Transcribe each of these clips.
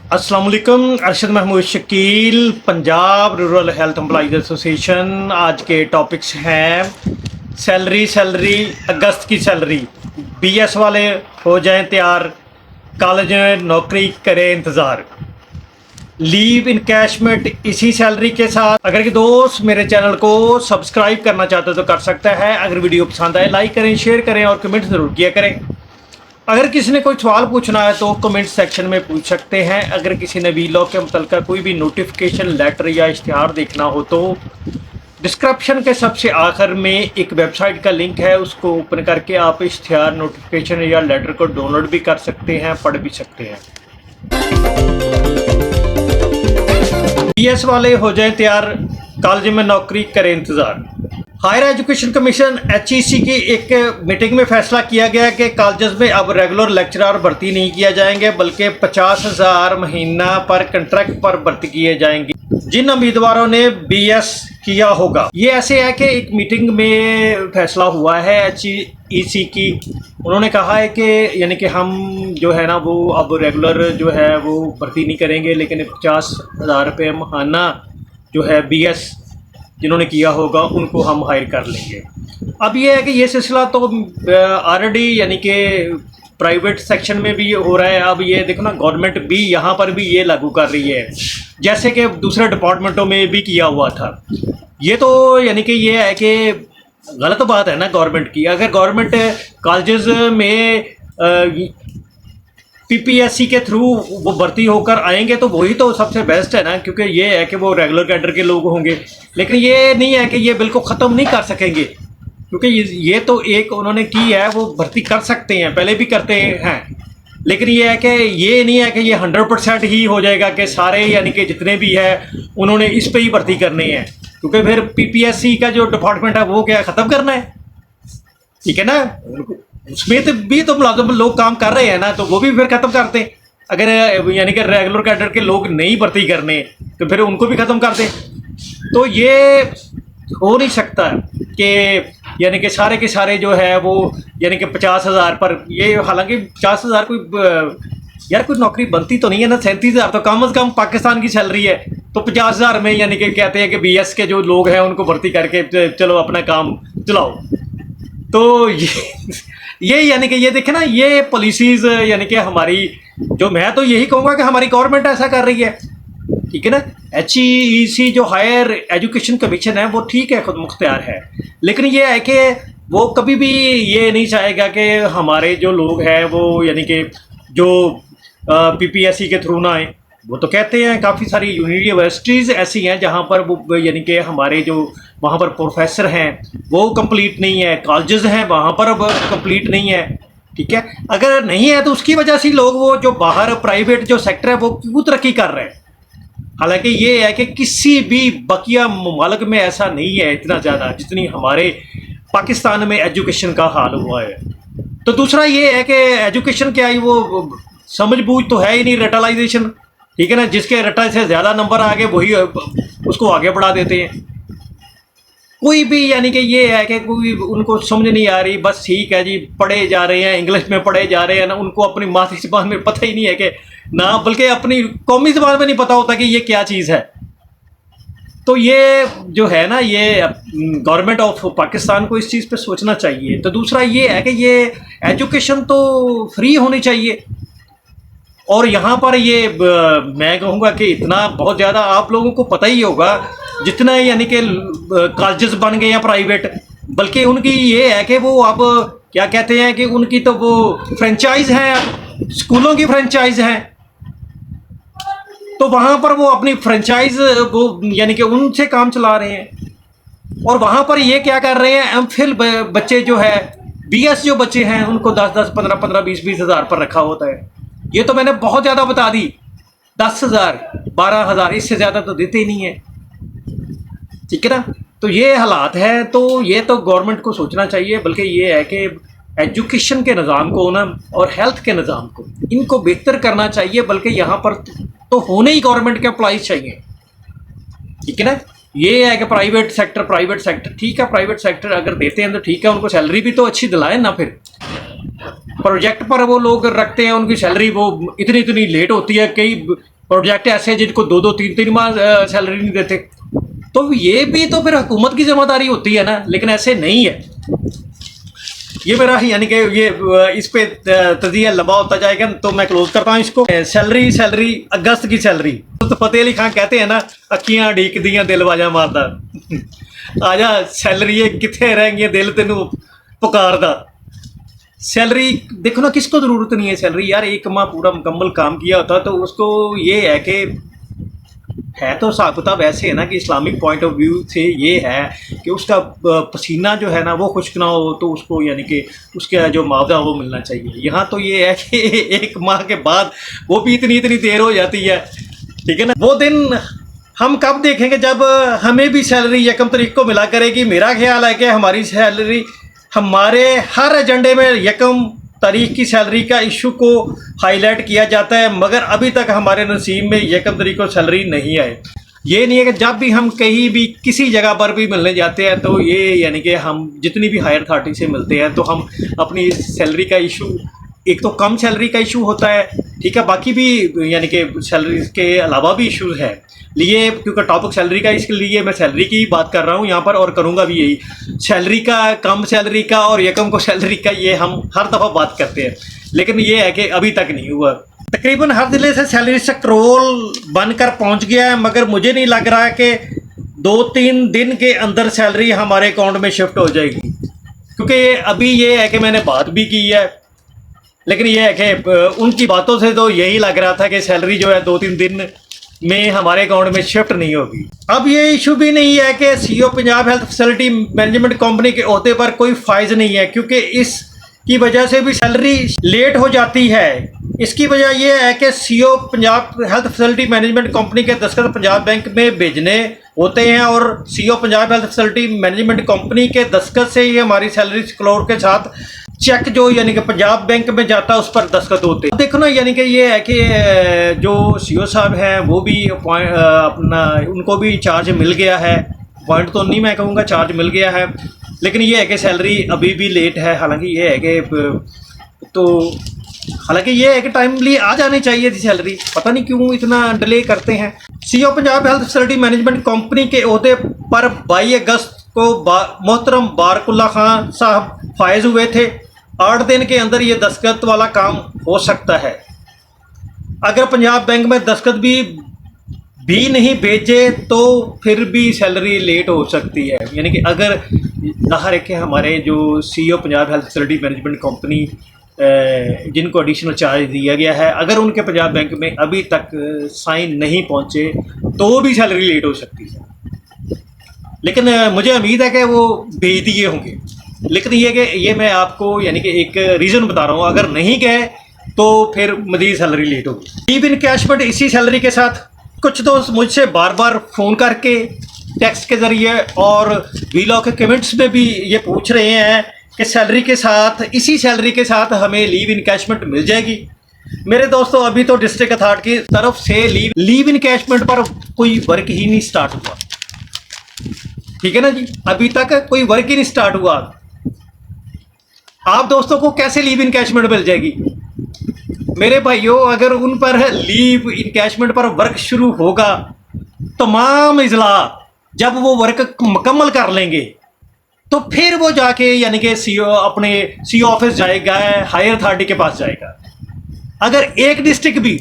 अस्सलाम वालेकुम। Arshad Mahmood Shakeel, Punjab rural health employees association. आज के टॉपिक्स हैं सैलरी अगस्त की सैलरी, बीएस वाले हो जाएं तैयार, कॉलेज में नौकरी करें इंतज़ार, लीव इनकैशमेंट इसी सैलरी के साथ। अगर के दोस्त मेरे चैनल को सब्सक्राइब करना चाहते हो तो कर सकता है। अगर वीडियो पसंद आए लाइक करें, शेयर करें और कमेंट ज़रूर किया करें। अगर किसी ने कोई सवाल पूछना है तो कमेंट सेक्शन में पूछ सकते हैं। अगर किसी ने वी लॉ के मुतल्लिक़ कोई भी नोटिफिकेशन लेटर या इश्तिहार देखना हो तो डिस्क्रिप्शन के सबसे आखिर में एक वेबसाइट का लिंक है, उसको ओपन करके आप इश्तिहार, नोटिफिकेशन या लेटर को डाउनलोड भी कर सकते हैं, पढ़ भी सकते हैं। बीएस वाले हो जाए तैयार, कॉलेज में नौकरी करें इंतज़ार। हायर एजुकेशन कमीशन HEC की एक मीटिंग में फैसला किया गया कि कॉलेज में अब रेगुलर लेक्चरर भर्ती नहीं किया जाएंगे, बल्कि 50,000 महीना पर कंट्रैक्ट पर भर्ती किए जाएंगे जिन उम्मीदवारों ने BS किया होगा। ये ऐसे है कि एक मीटिंग में फैसला हुआ है HEC की। उन्होंने कहा है कि यानी कि हम जो है ना वो अब रेगुलर जो है वो भर्ती नहीं करेंगे, लेकिन 50,000 रुपये महीना जो है BS जिन्होंने किया होगा उनको हम हायर कर लेंगे। अब ये है कि ये सिलसिला तो ऑलरेडी यानी कि प्राइवेट सेक्शन में भी हो रहा है। अब ये देखो ना, गवर्नमेंट भी यहाँ पर भी ये लागू कर रही है, जैसे कि दूसरे डिपार्टमेंटों में भी किया हुआ था। ये तो यानी कि ये है कि गलत बात है ना गवर्नमेंट की। अगर गवर्नमेंट कॉलेजेस में PPSC के थ्रू वो भर्ती होकर आएंगे तो वही तो सबसे बेस्ट है ना, क्योंकि ये है कि वो रेगुलर कैडर के लोग होंगे। लेकिन ये नहीं है कि ये बिल्कुल ख़त्म नहीं कर सकेंगे, क्योंकि ये तो एक उन्होंने की है, वो भर्ती कर सकते हैं, पहले भी करते हैं। लेकिन ये है कि ये नहीं है कि ये 100% ही हो जाएगा कि सारे यानी कि जितने भी है उन्होंने इस पर ही भर्ती करनी है, क्योंकि फिर PPSC का जो डिपार्टमेंट है वो क्या ख़त्म करना है, ठीक है ना। उसमें तो भी तो मुलाजिम लोग काम कर रहे हैं ना, तो वो भी फिर ख़त्म करते हैं। अगर यानी कि रेगुलर कैडर के लोग नहीं भर्ती करने तो फिर उनको भी ख़त्म कर दें। तो ये हो नहीं सकता कि यानी कि सारे के सारे जो है वो यानी कि 50,000 पर ये, हालांकि 50,000 कोई यार कोई नौकरी बनती तो नहीं है ना। 37,000 तो कम से कम पाकिस्तान की सैलरी है, तो 50,000 में यानी कि कहते हैं कि BS के जो लोग हैं उनको भर्ती करके चलो अपना काम चलाओ। तो ये यानी कि ये देखे ना, ये पॉलिसीज़ यानी कि हमारी, जो मैं तो यही कहूँगा कि हमारी गवर्नमेंट ऐसा कर रही है, ठीक है ना। HEC जो हायर एजुकेशन कमीशन है वो ठीक है, खुद मुख्तियार है, लेकिन ये है कि वो कभी भी ये नहीं चाहेगा कि हमारे जो लोग हैं वो यानी कि जो PPSC के थ्रू ना आए। वो तो कहते हैं काफ़ी सारी यूनिवर्सिटीज़ ऐसी हैं जहाँ पर वो यानी कि हमारे जो वहाँ पर प्रोफेसर हैं वो कंप्लीट नहीं है, कॉलेजेस हैं वहाँ पर अब कंप्लीट नहीं है, ठीक है। अगर नहीं है तो उसकी वजह से लोग वो जो बाहर प्राइवेट जो सेक्टर है वो क्यों तरक्की कर रहे हैं। हालांकि ये है कि किसी भी बकिया मुमालिक में ऐसा नहीं है इतना ज़्यादा जितनी हमारे पाकिस्तान में एजुकेशन का हाल हुआ है। तो दूसरा ये है कि एजुकेशन क्या है, वो समझ बूझ तो है ही नहीं, रटलाइजेशन, ठीक है ना। जिसके रटा से ज़्यादा नंबर आ गए वही उसको आगे बढ़ा देते हैं। कोई भी यानी कि ये है कि कोई उनको समझ नहीं आ रही, बस ठीक है जी, पढ़े जा रहे हैं, इंग्लिश में पढ़े जा रहे हैं ना, उनको अपनी मातृ ज़बान में पता ही नहीं है कि ना, बल्कि अपनी कौमी ज़बान में नहीं पता होता कि ये क्या चीज़ है। तो ये जो है ना, ये गवर्नमेंट ऑफ पाकिस्तान को इस चीज़ पे सोचना चाहिए। तो दूसरा ये है कि ये एजुकेशन तो फ्री होनी चाहिए। और यहाँ पर ये मैं कहूँगा कि इतना बहुत ज़्यादा आप लोगों को पता ही होगा, जितना यानी कि कॉलेजेस बन गए हैं प्राइवेट, बल्कि उनकी ये है कि वो अब क्या कहते हैं कि उनकी तो वो फ्रेंचाइज हैं, स्कूलों की फ्रेंचाइज हैं। तो वहाँ पर वो अपनी फ्रेंचाइज वो यानी कि उनसे काम चला रहे हैं। और वहाँ पर ये क्या कर रहे हैं, MPhil बच्चे जो है, BS जो बच्चे हैं उनको 10-10, 15-15, 20-20 हज़ार पर रखा होता है। ये तो मैंने बहुत ज़्यादा बता दी, 10,000, 12,000, इससे ज़्यादा तो देते ही नहीं है, ठीक है ना। तो ये हालात है, तो ये तो गवर्नमेंट को सोचना चाहिए। बल्कि ये है कि एजुकेशन के निज़ाम को ना और हेल्थ के निज़ाम को इनको बेहतर करना चाहिए। बल्कि यहाँ पर तो होने ही गवर्नमेंट के एम्प्लॉइज चाहिए, ठीक है ना। ये है कि प्राइवेट सेक्टर ठीक है, प्राइवेट सेक्टर अगर देते हैं तो ठीक है, उनको सैलरी भी तो अच्छी दिलाएं ना। फिर प्रोजेक्ट पर वो लोग रखते हैं, उनकी सैलरी वो इतनी लेट होती है, प्रोजेक्ट ऐसे हैं जिनको 2-2 3-3 माह सैलरी नहीं देते। तो ये भी तो फिर हुकूमत की जिम्मेदारी होती है ना, लेकिन ऐसे नहीं है। ये मेरा यानी कि ये इस पे तजिया लंबा होता जाएगा, तो मैं क्लोज करता हूँ इसको। सैलरी अगस्त की सैलरी तो फतेह अली खान कहते हैं ना, अखियां ढीक दियां दिल बाजा मारदा आजा सैलरी किथे रहेंगी दिल तेनू पुकारदा। सैलरी देखो ना, किसको ज़रूरत नहीं है सैलरी यार। एक माह पूरा मुकम्मल काम किया होता तो उसको ये है कि है तो हिसाब किताब ऐसे है ना कि इस्लामिक पॉइंट ऑफ व्यू से ये है कि उसका पसीना जो है ना वो खुश्क ना हो, तो उसको यानी कि उसका जो मुआवजा वो मिलना चाहिए। यहाँ तो ये है कि एक माह के बाद वो भी इतनी देर हो जाती है, ठीक है ना। वो दिन हम कब देखेंगे जब हमें भी सैलरी यकम तारीख को मिला करेगी। मेरा ख्याल है कि हमारी सैलरी, हमारे हर एजेंडे में यकम तारीख की सैलरी का इशू को हाईलाइट किया जाता है, मगर अभी तक हमारे नसीब में यकम तारीख को सैलरी नहीं आए। ये नहीं है कि जब भी हम कहीं भी किसी जगह पर भी मिलने जाते हैं तो ये यानी कि हम जितनी भी हायर अथॉरिटी से मिलते हैं तो हम अपनी सैलरी का इशू, एक तो कम सैलरी का इशू होता है, ठीक है, बाकी भी यानी कि सैलरी के अलावा भी इशूज़ है लिए, क्योंकि टॉपिक सैलरी का, इसके लिए मैं सैलरी की ही बात कर रहा हूँ यहाँ पर और करूँगा भी यही। सैलरी का, कम सैलरी का और यकम को सैलरी का ये हम हर दफ़ा बात करते हैं, लेकिन ये है कि अभी तक नहीं हुआ। तकरीबन हर ज़िले से सैलरी स्क्रॉल बनकर पहुँच गया है, मगर मुझे नहीं लग रहा है कि 2-3 दिन के अंदर सैलरी हमारे अकाउंट में शिफ्ट हो जाएगी, क्योंकि अभी ये है कि मैंने बात भी की है, लेकिन ये है कि उनकी बातों से तो यही लग रहा था कि सैलरी जो है 2-3 दिन में हमारे अकाउंट में शिफ्ट नहीं होगी। अब ये इशू भी नहीं है कि CEO Punjab health facility management company के ओहदे पर कोई फाइज नहीं है, क्योंकि इसकी वजह से भी सैलरी लेट हो जाती है। इसकी वजह यह है कि CEO Punjab health facility management company के दस्तखत पंजाब बैंक में भेजने होते हैं और CEO Punjab health facility management company के दस्तखत से ही हमारी सैलरी स्क्रॉल के साथ चेक जो यानी कि पंजाब बैंक में जाता है उस पर दस्तखत होते हैं। देखो ना, यानी कि ये है कि जो सीईओ साहब हैं वो भी अपना, उनको भी चार्ज मिल गया है। पॉइंट तो नहीं मैं कहूँगा, चार्ज मिल गया है, लेकिन ये है कि सैलरी अभी भी लेट है। हालांकि ये है कि टाइमली आ जानी चाहिए थी सैलरी, पता नहीं क्यों इतना डिले करते हैं। CEO Punjab health facility management company के ओहदे पर 22 अगस्त को मोहतरम बारकुल्ला खान साहब फायज हुए थे। 8 दिन के अंदर ये दस्तखत वाला काम हो सकता है। अगर पंजाब बैंक में दस्तखत भी नहीं भेजे तो फिर भी सैलरी लेट हो सकती है। यानी कि अगर ज़ाहिर है कि हमारे जो CEO Punjab health facility management company जिनको एडिशनल चार्ज दिया गया है, अगर उनके पंजाब बैंक में अभी तक साइन नहीं पहुंचे तो भी सैलरी लेट हो सकती है। लेकिन मुझे उम्मीद है कि वो भेज दिए होंगे। लेकिन ये मैं आपको यानी कि एक रीज़न बता रहा हूँ, अगर नहीं गए तो फिर मज़ीद सैलरी लेट होगी। लीव इनकैशमेंट इसी सैलरी के साथ। कुछ दोस्त मुझसे बार बार फ़ोन करके, टेक्स्ट के ज़रिए और वीलॉग के कमेंट्स में भी ये पूछ रहे हैं कि सैलरी के साथ, इसी सैलरी के साथ हमें लीव इनकैशमेंट मिल जाएगी। मेरे दोस्तों, अभी तो डिस्ट्रिक्ट अथॉरिटी की तरफ से लीव इनकैशमेंट पर कोई वर्क ही नहीं स्टार्ट हुआ, ठीक है ना जी। अभी तक कोई वर्क ही नहीं स्टार्ट हुआ। आप दोस्तों को कैसे लीव इनकैशमेंट मिल जाएगी? मेरे भाइयों, अगर उन पर लीव इनकैशमेंट पर वर्क शुरू होगा, तमाम इजला जब वो वर्क मुकम्मल कर लेंगे तो फिर वो जाके यानी कि अपने सीईओ ऑफिस जाएगा, हायर अथॉरिटी के पास जाएगा। अगर एक डिस्ट्रिक्ट भी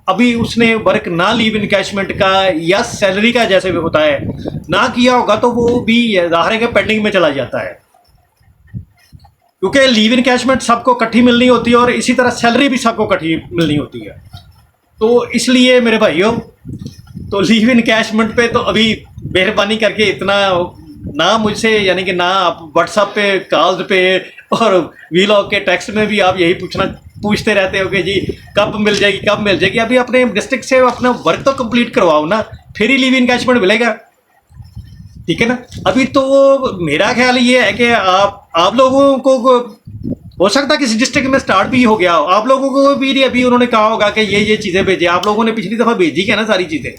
अभी उसने वर्क ना लीव इनकैशमेंट का या सैलरी का जैसे भी होता है ना किया होगा तो वो भी ज़ाहिर है कि पेंडिंग में चला जाता है, क्योंकि लीव इनकैशमेंट सबको इकट्ठी मिलनी होती है और इसी तरह सैलरी भी सबको इकट्ठी मिलनी होती है। तो इसलिए मेरे भाइयों, तो लीव इनकैशमेंट पे तो अभी मेहरबानी करके इतना ना मुझसे यानी कि ना आप व्हाट्सएप पे, कॉल्स पे और वीलॉग के टेक्स्ट में भी आप यही पूछते रहते हो कि जी कब मिल जाएगी। अभी अपने डिस्ट्रिक्ट से अपना वर्क तो कंप्लीट करवाओ ना, फिर ही लीव इनकैशमेंट मिलेगा, ठीक है ना। अभी तो मेरा ख्याल ये है कि आप लोगों को हो सकता है किसी डिस्ट्रिक्ट में स्टार्ट भी हो गया हो, आप लोगों को भी अभी उन्होंने कहा होगा कि ये चीज़ें भेजें। आप लोगों ने पिछली दफ़ा भेजी क्या ना सारी चीज़ें,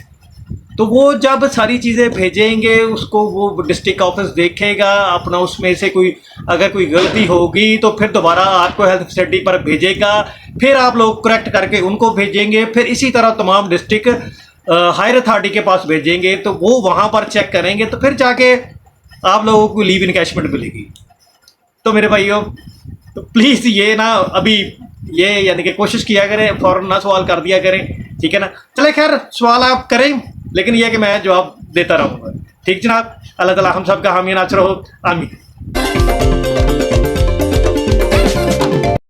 तो वो जब सारी चीज़ें भेजेंगे उसको वो डिस्ट्रिक्ट ऑफिस देखेगा अपना, उसमें से अगर कोई गलती होगी तो फिर दोबारा आपको हेल्थ फैसिलिटी पर भेजेगा, फिर आप लोग करेक्ट करके उनको भेजेंगे, फिर इसी तरह तमाम डिस्ट्रिक्ट हायर अथॉरिटी के पास भेजेंगे, तो वो वहाँ पर चेक करेंगे, तो फिर जाके आप लोगों को लीव इनकैशमेंट मिलेगी। तो मेरे भाइयों, तो प्लीज़ ये ना अभी ये यानी कि कोशिश किया करें, फ़ौरन ना सवाल कर दिया करें, ठीक है ना। चले खैर सवाल आप करें, लेकिन यह कि मैं जवाब देता रहूँगा। ठीक जनाब, अल्लाह ताला हम सब का हामी नाच रहो, आमीन।